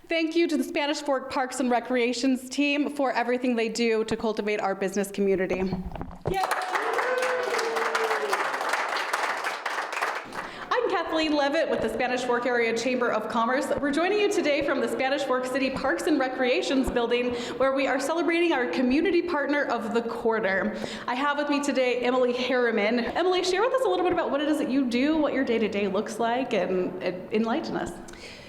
Thank you to the Spanish Fork Parks and Recreations team for everything they do to cultivate our business community. Yay. I'm Kathleen Levitt with the Spanish Fork Area Chamber of Commerce. We're joining you today from the Spanish Fork City Parks and Recreations building, where we are celebrating our community partner of the quarter. I have with me today Emily Harriman. Emily, share with us a little bit about what it is that you do, what your day-to-day looks like, and enlighten us.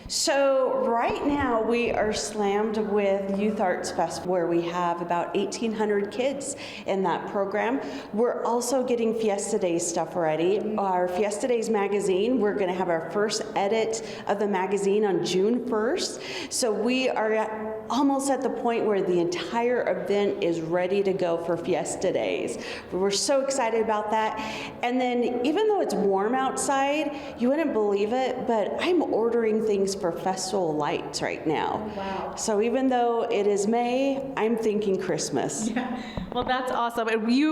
So right now we are slammed with Youth Arts Fest, where we have about 1,800 kids in that program. We're also getting Fiesta Days stuff ready. Our Fiesta Days magazine, we're going to have our first edit of the magazine on June 1st. So we are almost at the point where the entire event is ready to go for Fiesta Days. We're so excited about that. And then even though it's warm outside, you wouldn't believe it, but I'm ordering things for festival lights right now. Wow. So even though it is May, I'm thinking Christmas. Yeah. Well, that's awesome. And we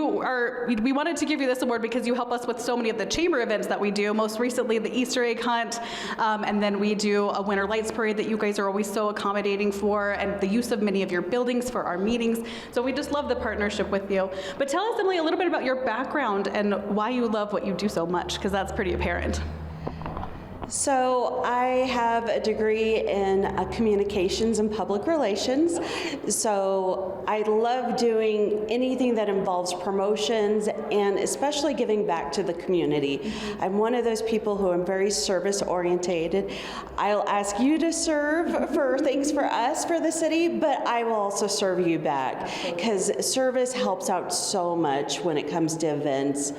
wanted to give you this award because you help us with so many of the chamber events that we do, most recently the Easter egg hunt, and then we do a winter lights parade that you guys are always so accommodating for, and the use of many of your buildings for our meetings. So we just love the partnership with you. But tell us, Emily, a little bit about your background and why you love what you do so much, because that's pretty apparent. So I have a degree in communications and public relations. So I love doing anything that involves promotions and especially giving back to the community. I'm one of those people who am very service orientated. I'll ask you to serve for things for us, for the city, but I will also serve you back, because service helps out so much when it comes to events.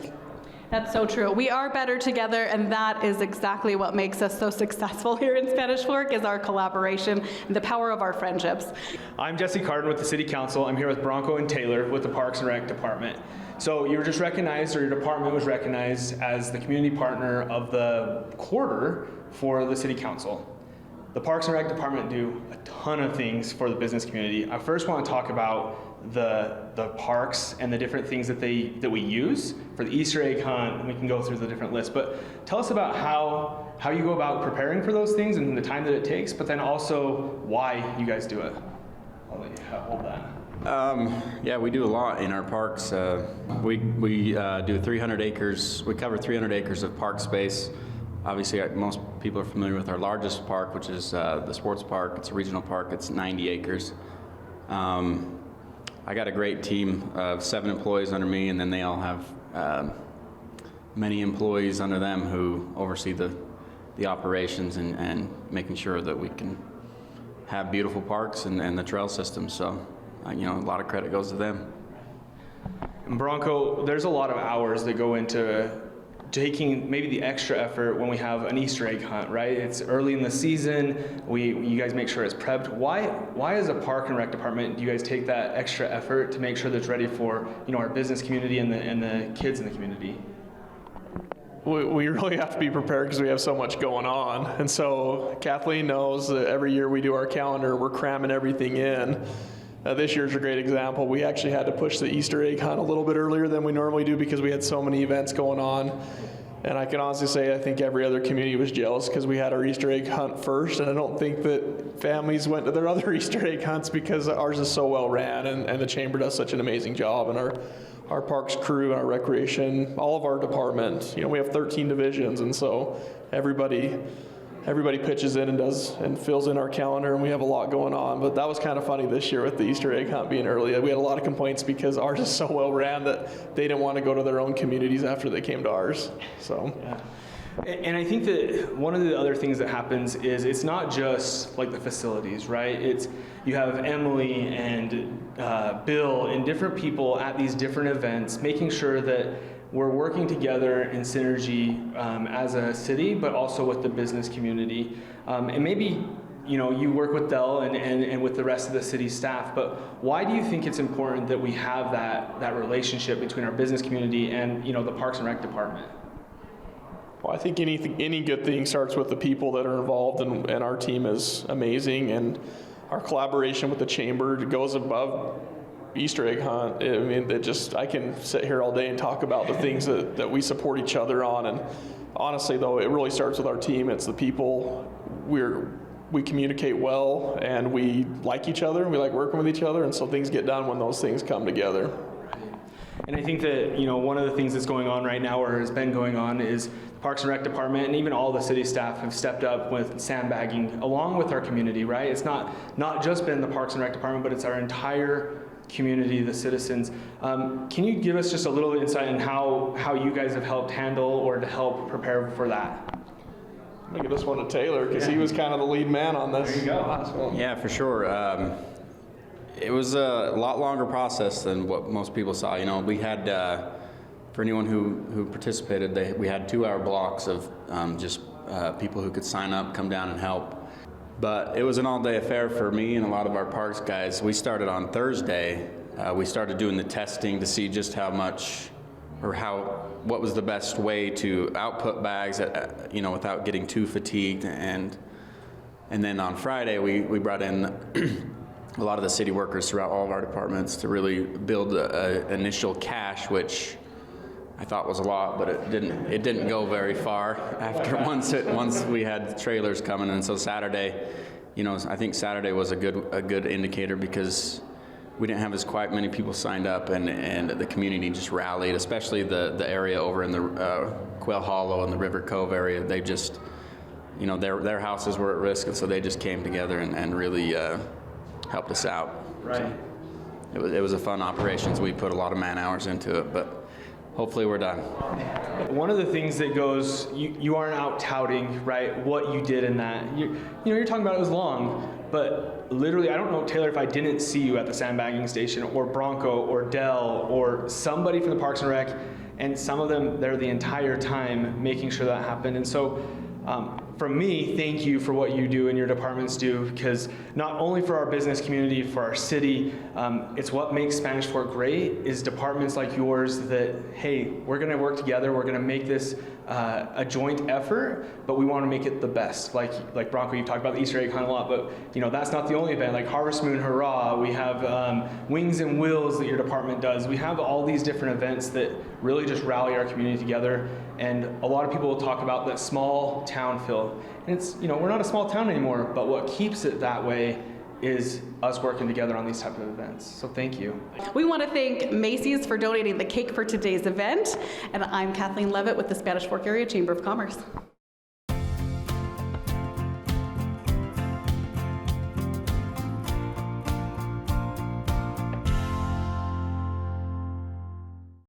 That's so true. We are better together, and that is exactly what makes us so successful here in Spanish Fork, is our collaboration and the power of our friendships. I'm Jesse Carden with the City Council. I'm here with Bronco and Taylor with the Parks and Rec Department. So you were just recognized, or your department was recognized as the community partner of the quarter for the City Council. The Parks and Rec Department do a ton of things for the business community. I first want to talk about the parks and the different things that we use for the Easter egg hunt, and we can go through the different lists. But tell us about how you go about preparing for those things and the time that it takes, but then also why you guys do it. I'll let you hold that. Yeah, we do a lot in our parks. We do 300 acres. We cover 300 acres of park space. Obviously, most people are familiar with our largest park, which is the sports park. It's a regional park. It's 90 acres. I got a great team of 7 employees under me, and then they all have many employees under them who oversee the operations and making sure that we can have beautiful parks and the trail system. So, a lot of credit goes to them. And Bronco, there's a lot of hours that go into taking maybe the extra effort when we have an Easter egg hunt, right? It's early in the season. You guys make sure it's prepped. Why as a park and rec department do you guys take that extra effort to make sure that it's ready for our business community and the kids in the community? We really have to be prepared because we have so much going on. And so Kathleen knows that every year we do our calendar, we're cramming everything in. This year's a great example. We actually had to push the Easter egg hunt a little bit earlier than we normally do because we had so many events going on. And I can honestly say I think every other community was jealous because we had our Easter egg hunt first, and I don't think that families went to their other Easter egg hunts because ours is so well ran, and the chamber does such an amazing job, and our parks crew and our recreation, all of our departments. We have 13 divisions, and so everybody pitches in and does and fills in our calendar, and we have a lot going on. But that was kind of funny this year with the Easter egg hunt being early. We had a lot of complaints because ours is so well ran that they didn't want to go to their own communities after they came to ours. So. Yeah. And I think that one of the other things that happens is it's not just like the facilities, right? You have Emily and Bill and different people at these different events, making sure that we're working together in synergy as a city, but also with the business community. And maybe you work with Dell and with the rest of the city staff, but why do you think it's important that we have that relationship between our business community and the Parks and Rec department? Well, I think any good thing starts with the people that are involved, and our team is amazing, and our collaboration with the chamber goes above Easter egg hunt. I mean, I can sit here all day and talk about the things that we support each other on, and honestly though, it really starts with our team. It's the people. We we communicate well, and we like each other, and we like working with each other, and so things get done when those things come together. And I think that, one of the things that's going on right now, or has been going on, is the Parks and Rec Department and even all the city staff have stepped up with sandbagging along with our community, right? It's not just been the Parks and Rec Department, but it's our entire community, the citizens. Can you give us just a little insight on how you guys have helped handle or to help prepare for that? I'm gonna give this one to Taylor, because he was kind of the lead man on this. There you go. Last one. Yeah, for sure. It was a lot longer process than what most people saw. We had, for anyone who participated, we had 2-hour blocks of just people who could sign up, come down and help. But it was an all-day affair for me and a lot of our parks guys. We started on Thursday. We started doing the testing to see just how much, or what was the best way to output bags, without getting too fatigued. And then on Friday, we brought in a lot of the city workers throughout all of our departments to really build an initial cache, which I thought was a lot, but it didn't go very far after once we had trailers coming. And so Saturday, I think Saturday was a good indicator, because we didn't have as quite many people signed up, and the community just rallied, especially the area over in the Quail Hollow and the River Cove area. They just, their houses were at risk, and so they just came together and really helped us out. Right. So it was a fun operation. So we put a lot of man hours into it, but hopefully we're done. One of the things that goes, you aren't out touting, right, what you did in that. You're talking about it was long, but literally, I don't know, Taylor, if I didn't see you at the sandbagging station, or Bronco, or Dell, or somebody from the Parks and Rec, and some of them there the entire time making sure that happened. And so, from me, thank you for what you do and your departments do, because not only for our business community, for our city, it's what makes Spanish Fork great is departments like yours that, hey, we're going to work together, we're going to make this a joint effort, but we want to make it the best. Like Bronco, you talked about the Easter egg hunt a lot, but that's not the only event. Like Harvest Moon Hurrah, we have Wings and Wheels that your department does. We have all these different events that really just rally our community together. And a lot of people will talk about that small town feel. And it's, we're not a small town anymore, but what keeps it that way is us working together on these type of events. So thank you. We want to thank Macy's for donating the cake for today's event. And I'm Kathleen Levitt with the Spanish Fork Area Chamber of Commerce.